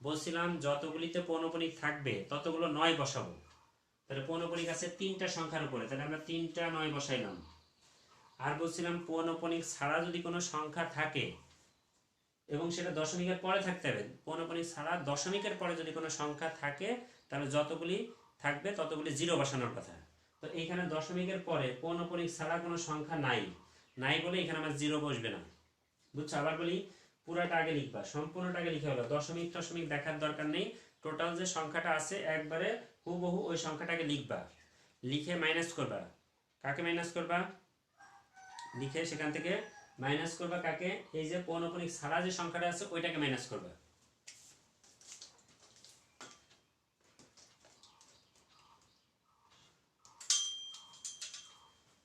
বলছিলাম যতগুলিতে পৌনপণিক থাকবে ততগুলো 9 বসাবো। তাহলে পৌনপণিক আছে 3টা সংখ্যার উপরে, তাহলে আমরা 3টা 9 বসাইলাম। আর বলছিলাম পৌনপণিক ছাড়া যদি কোনো সংখ্যা থাকে এবং সেটা দশমিকের পরে থাকতে হবে, পৌনপণিক ছাড়া দশমিকের পরে যদি কোনো সংখ্যা থাকে তাহলে যতগুলি থাকবে ততগুলি 0 বসানোর কথা। তো এইখানে দশমিকের পরে পৌনপণিক ছাড়া কোনো সংখ্যা নাই, নাই বলে এখানে আমার 0 বসবে না। বুঝছো? আবার বলি, পুরাটা আগে লিখবা, সম্পূর্ণটা আগে লিখে হলো, দশমিক টশমিক দেখার দরকার নেই। টোটাল যে সংখ্যাটা আছে একবারে হুবহু ওই সংখ্যাটাকে লিখবা, লিখে মাইনাস করবা। কাকে মাইনাস করবা? লিখে সেখান থেকে মাইনাস করবা কাকে? এই যে পৌনপণিক ছাড়া যে সংখ্যাটা আছে ওইটাকে মাইনাস করবা।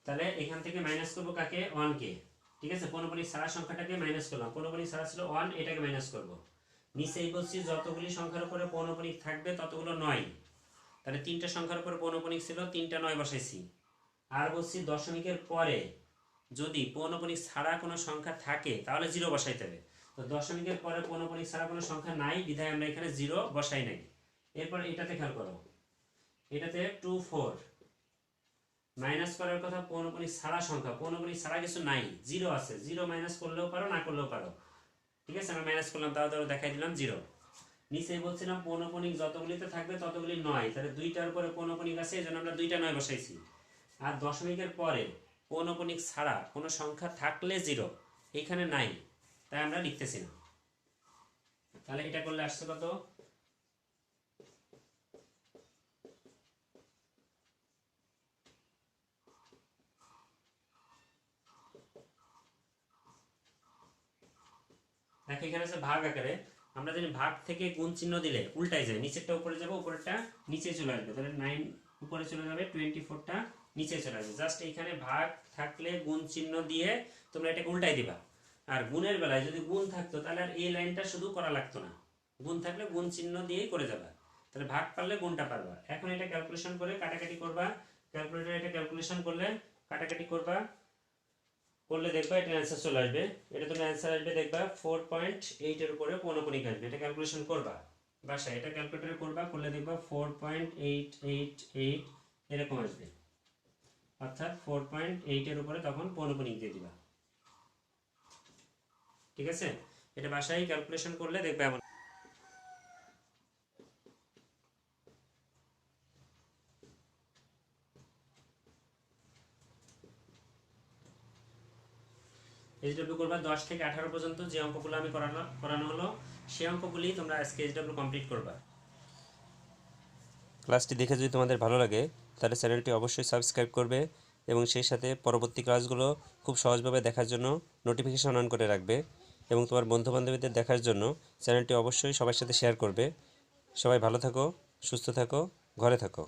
তাহলে এখান থেকে মাইনাস করবো কাকে? 1 কে। ঠিক আছে, পৌনপণিক ছাড়া সংখ্যাটাকে মাইনাস করলাম, পৌনপণিক ছাড়া ছিল 1, এটাকে মাইনাস করব। নিচেই বলছি যতগুলি সংখ্যার উপরে পৌনপণিক থাকবে ততগুলো 9, তাহলে 3টা সংখ্যার উপরে পৌনপণিক ছিল, 3টা 9 বসাইছি। আর বলছি দশমিকের পরে যদি পৌনপণিক ছাড়া কোনো সংখ্যা থাকে তাহলে 0 বসাইতে হবে। তো দশমিকের পরে পৌনপণিক ছাড়া কোনো সংখ্যা নাই বিধায় আমরা এখানে 0 বসাই নাই। এরপর এটাতে খেয়াল করো, এটাতে 24 মাইনাস করার কথা পৌনপণিক ছাড়া সংখ্যা, পৌনপণিক ছাড়া কিছু নাই, 0 আছে, 0 মাইনাস করলেও পারো না করলেও পারো। ঠিক আছে, আমরা মাইনাস করলাম, তাও দেখাই দিলাম 0। নিচে বলছিলাম পৌনপণিক যতগুলিতে থাকবে ততগুলি 9, তাহলে 2টার উপরে পৌনপণিক আছে এই জন্য আমরা 2টা 9 বসাইছি। আর দশমিকের পরে পৌনপণিক ছাড়া কোনো সংখ্যা থাকলে 0, এখানে নাই তাই আমরা লিখতেছি না। তাহলে এটা করলে আসছে কত? দেখো এখানে আছে ভাগ আকারে, আমরা জানি ভাগ থেকে গুণ চিহ্ন দিলে উল্টাই যায়, নিচেরটা উপরে যাবে, উপরেরটা নিচে চলে আসবে। তাহলে 9 উপরে চলে যাবে, 24টা নিচে চলে আসবে। জাস্ট এখানে ভাগ থাকলে গুণ চিহ্ন দিয়ে তোমরা এটাকে উল্টাই দিবা। আর গুণের বেলায় যদি গুণ থাকতো তাহলে আর এই লাইনটা শুধু করা লাগতো না, গুণ থাকলে গুণ চিহ্ন দিয়েই করে যাবা। তাহলে ভাগ পারলে গুণটা পারবা। এখন এটা ক্যালকুলেশন করে কাটাকাটি করবা, ক্যালকুলেটর এটা ক্যালকুলেশন করলে কাটাকাটি করবা, করলে দেখবা এটা অ্যান্সার চলে আসবে। এটা তোমার অ্যান্সার আসবে দেখবা 4.8 এর উপরে পৌনপণিক আসবে। এটা ক্যালকুলেশন করবা বাসায়, এটা ক্যালকুলেটরে করবা, করলে দেখবা 4.888 এরকম আসবে, অর্থাৎ 4.8 এর উপরে তখন পৌনপণিক দিয়ে দিবা। ঠিক আছে, এটা বাসায় ক্যালকুলেশন করলে দেখবে এমন। এইচডব্লিউ করবা 10 থেকে 18 পর্যন্ত যে অঙ্কগুলো আমি করানো হলো সেই অঙ্কগুলি তোমরা আজকে SW কমপ্লিট করবা। ক্লাসটি দেখে যদি তোমাদের ভালো লাগে তাহলে চ্যানেলটি অবশ্যই সাবস্ক্রাইব করবে এবং সেই সাথে পরবর্তী ক্লাসগুলো খুব সহজভাবে দেখার জন্য নোটিফিকেশন অন করে রাখবে এবং তোমার বন্ধুবান্ধবীদের দেখার জন্য চ্যানেলটি অবশ্যই সবার সাথে শেয়ার করবে। সবাই ভালো থাকো, সুস্থ থাকো, ঘরে থাকো।